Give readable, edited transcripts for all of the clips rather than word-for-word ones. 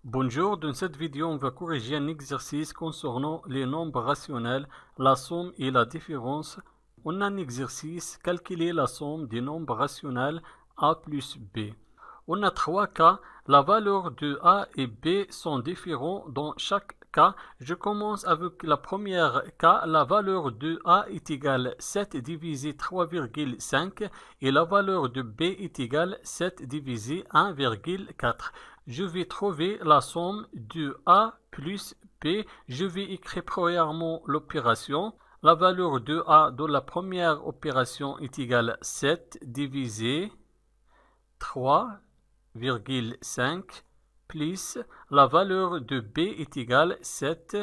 Bonjour, dans cette vidéo, on va corriger un exercice concernant les nombres rationnels, la somme et la différence. On a un exercice, calculer la somme des nombres rationnels a plus b. On a trois cas, la valeur de a et b sont différents dans chaque cas. Je commence avec la première cas, la valeur de a est égale 7 divisé 3,5 et la valeur de b est égale 7 divisé 1,4. Je vais trouver la somme de a plus b. Je vais écrire premièrement l'opération. La valeur de a dans la première opération est égale 7 divisé 3,5 plus la valeur de b est égale 7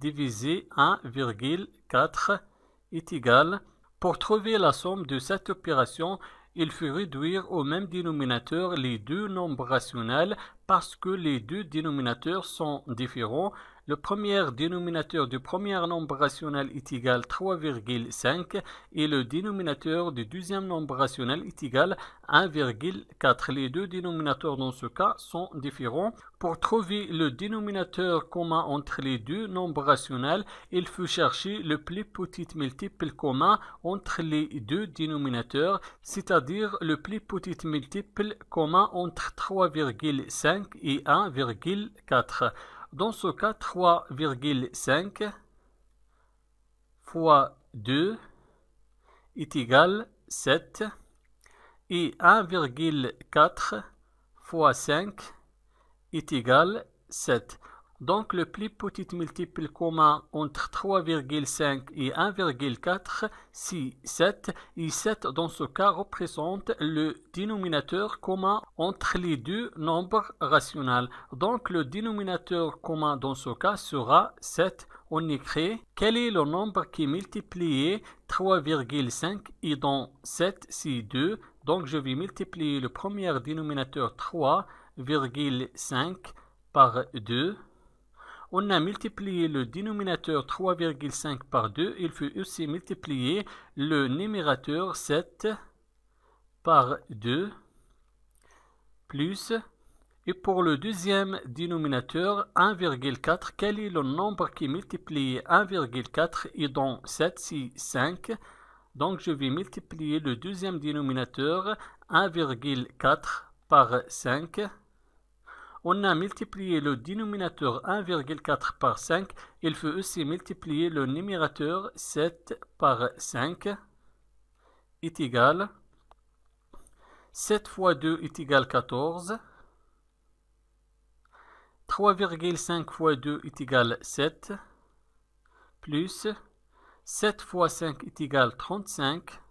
divisé 1,4 est égal. Pour trouver la somme de cette opération, il faut réduire au même dénominateur les deux nombres rationnels parce que les deux dénominateurs sont différents. Le premier dénominateur du premier nombre rationnel est égal à 3,5 et le dénominateur du deuxième nombre rationnel est égal à 1,4. Les deux dénominateurs dans ce cas sont différents. Pour trouver le dénominateur commun entre les deux nombres rationnels, il faut chercher le plus petit multiple commun entre les deux dénominateurs, c'est-à-dire le plus petit multiple commun entre 3,5 et 1,4. Dans ce cas, 3,5 fois 2 est égal à 7 et 1,4 fois 5 est égal à 7. Donc, le plus petit multiple commun entre 3,5 et 1,4, c'est 7. Et 7, dans ce cas, représente le dénominateur commun entre les deux nombres rationnels. Donc, le dénominateur commun dans ce cas sera 7. On écrit quel est le nombre qui multiplie 3,5 et dans 7, c'est 2. Donc, je vais multiplier le premier dénominateur 3,5 par 2. On a multiplié le dénominateur 3,5 par 2. Il faut aussi multiplier le numérateur 7 par 2 plus. Et pour le deuxième dénominateur 1,4, quel est le nombre qui multiplie 1,4 et dans 7, c'est 5. Donc je vais multiplier le deuxième dénominateur 1,4 par 5. On a multiplié le dénominateur 1,4 par 5. Il faut aussi multiplier le numérateur 7 par 5 est égal. 7 fois 2 est égal à 14. 3,5 fois 2 est égal à 7. Plus 7 fois 5 est égal à 35.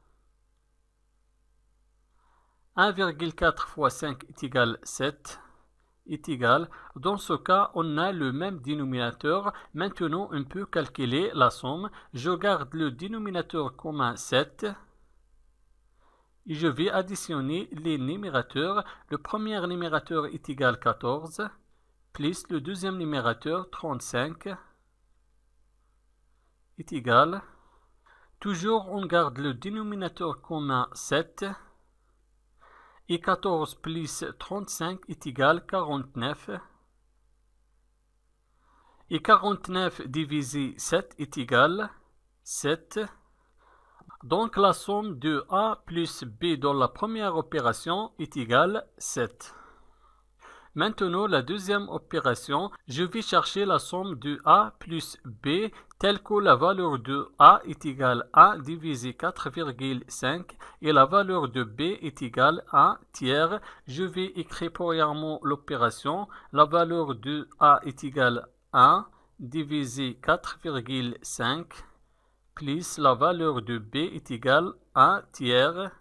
1,4 fois 5 est égal à 7. Est égal. Dans ce cas, on a le même dénominateur. Maintenant, on peut calculer la somme. Je garde le dénominateur commun 7 et je vais additionner les numérateurs. Le premier numérateur est égal à 14 plus le deuxième numérateur 35 est égal. Toujours, on garde le dénominateur commun 7. Et 14 plus 35 est égal à 49. Et 49 divisé 7 est égal à 7. Donc la somme de a plus b dans la première opération est égale à 7. Maintenant, la deuxième opération, je vais chercher la somme de a plus b telle que la valeur de a est égale à 1 divisé 4,5 et la valeur de b est égale à 1 tiers. Je vais écrire premièrement l'opération. La valeur de a est égale à 1 divisé 4,5 plus la valeur de b est égale à 1 tiers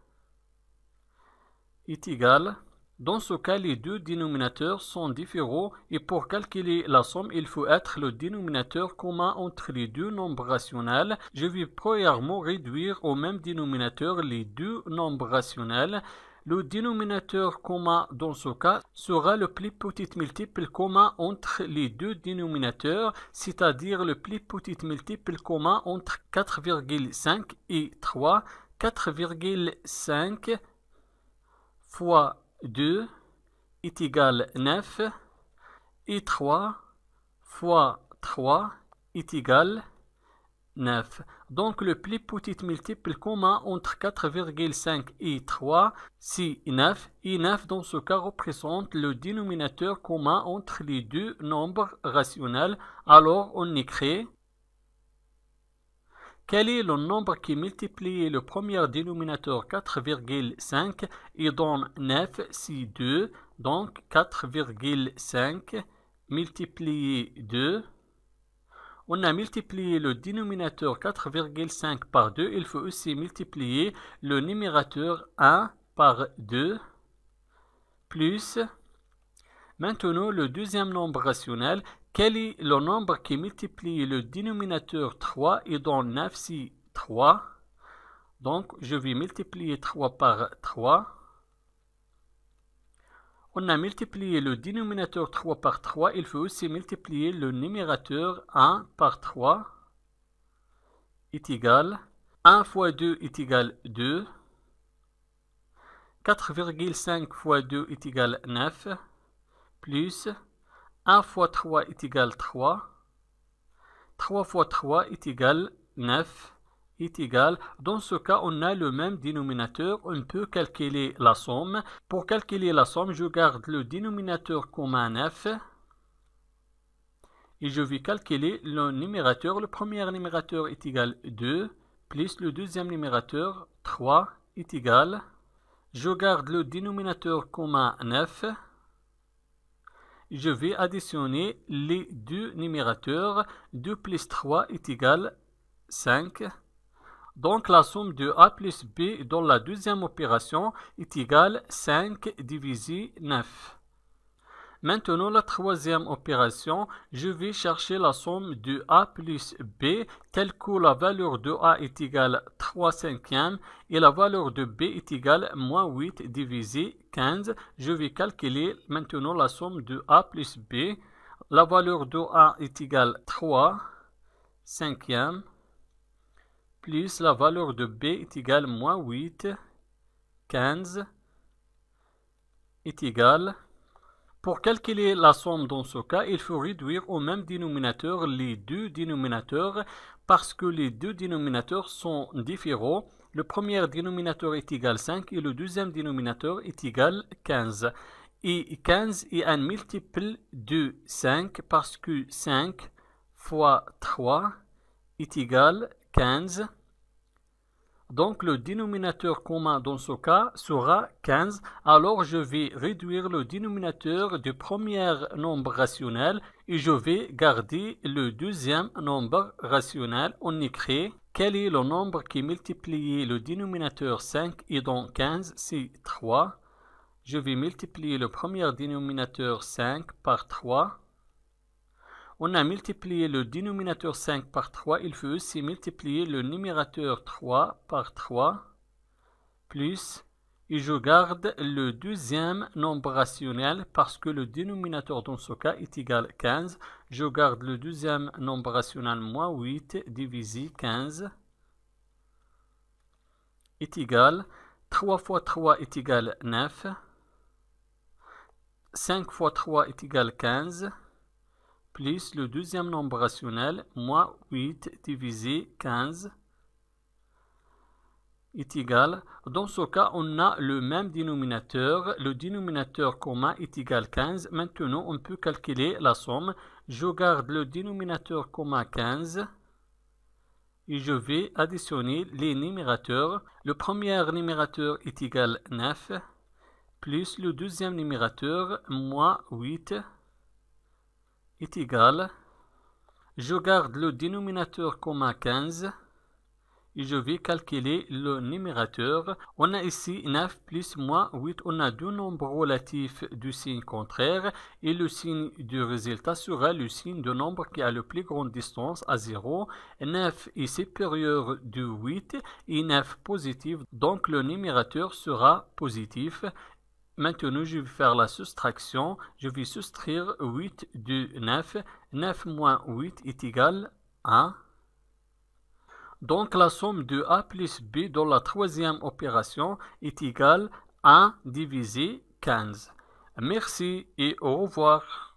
est égal. Dans ce cas, les deux dénominateurs sont différents et pour calculer la somme, il faut être le dénominateur commun entre les deux nombres rationnels. Je vais premièrement réduire au même dénominateur les deux nombres rationnels. Le dénominateur commun dans ce cas sera le plus petit multiple commun entre les deux dénominateurs, c'est-à-dire le plus petit multiple commun entre 4,5 et 3. 4,5 fois 2 est égal 9 et 3 fois 3 est égal 9. Donc le plus petit multiple commun entre 4,5 et 3, c'est 9. Et 9 dans ce cas représente le dénominateur commun entre les deux nombres rationnels. Alors on écrit quel est le nombre qui multiplie le premier dénominateur 4,5 et donne 9, c'est 2. Donc 4,5 multiplié 2. On a multiplié le dénominateur 4,5 par 2. Il faut aussi multiplier le numérateur 1 par 2. Plus, maintenant le deuxième nombre rationnel. Quel est le nombre qui multiplie le dénominateur 3 et donne 9, c'est 3. Donc je vais multiplier 3 par 3. On a multiplié le dénominateur 3 par 3. Il faut aussi multiplier le numérateur 1 par 3 est égal 1 fois 2 est égal 2. 4,5 fois 2 est égal 9. Plus 1 fois 3 est égal 3. 3 fois 3 est égal 9. Est égal. Dans ce cas, on a le même dénominateur. On peut calculer la somme. Pour calculer la somme, je garde le dénominateur commun 9. Et je vais calculer le numérateur. Le premier numérateur est égal 2. Plus le deuxième numérateur 3 est égal. Je garde le dénominateur commun 9. Je vais additionner les deux numérateurs. 2 plus 3 est égal 5. Donc la somme de A plus B dans la deuxième opération est égale 5 divisé 9. Maintenant la troisième opération, je vais chercher la somme de A plus B, telle que la valeur de A est égale 3 cinquièmes et la valeur de B est égale moins 8 divisé 15. Je vais calculer maintenant la somme de A plus B. La valeur de A est égale 3 cinquièmes. Plus la valeur de B est égale moins 8, 15 est égal. Pour calculer la somme dans ce cas, il faut réduire au même dénominateur les deux dénominateurs parce que les deux dénominateurs sont différents. Le premier dénominateur est égal 5 et le deuxième dénominateur est égal 15. Et 15 est un multiple de 5 parce que 5 fois 3 est égal 15. Donc le dénominateur commun dans ce cas sera 15. Alors je vais réduire le dénominateur du premier nombre rationnel et je vais garder le deuxième nombre rationnel. On écrit quel est le nombre qui multiplie le dénominateur 5 et donc 15, c'est 3. Je vais multiplier le premier dénominateur 5 par 3. On a multiplié le dénominateur 5 par 3. Il faut aussi multiplier le numérateur 3 par 3. Plus, et je garde le deuxième nombre rationnel parce que le dénominateur dans ce cas est égal 15. Je garde le deuxième nombre rationnel moins 8 divisé 15 est égal 3 fois 3 est égal 9. 5 fois 3 est égal 15. Plus le deuxième nombre rationnel, moins 8 divisé 15 est égal. Dans ce cas, on a le même dénominateur. Le dénominateur commun est égal 15. Maintenant, on peut calculer la somme. Je garde le dénominateur commun 15 et je vais additionner les numérateurs. Le premier numérateur est égal 9 plus le deuxième numérateur, moins 8 est égal. Je garde le dénominateur commun 15 et je vais calculer le numérateur. On a ici 9 plus moins 8. On a deux nombres relatifs du signe contraire et le signe du résultat sera le signe de nombre qui a la plus grande distance à 0. 9 est supérieur de 8 et 9 positif. Donc le numérateur sera positif. Maintenant, je vais faire la soustraction. Je vais soustraire 8 de 9. 9 moins 8 est égal à 1. Donc, la somme de A plus B dans la troisième opération est égale à 1 divisé 15. Merci et au revoir.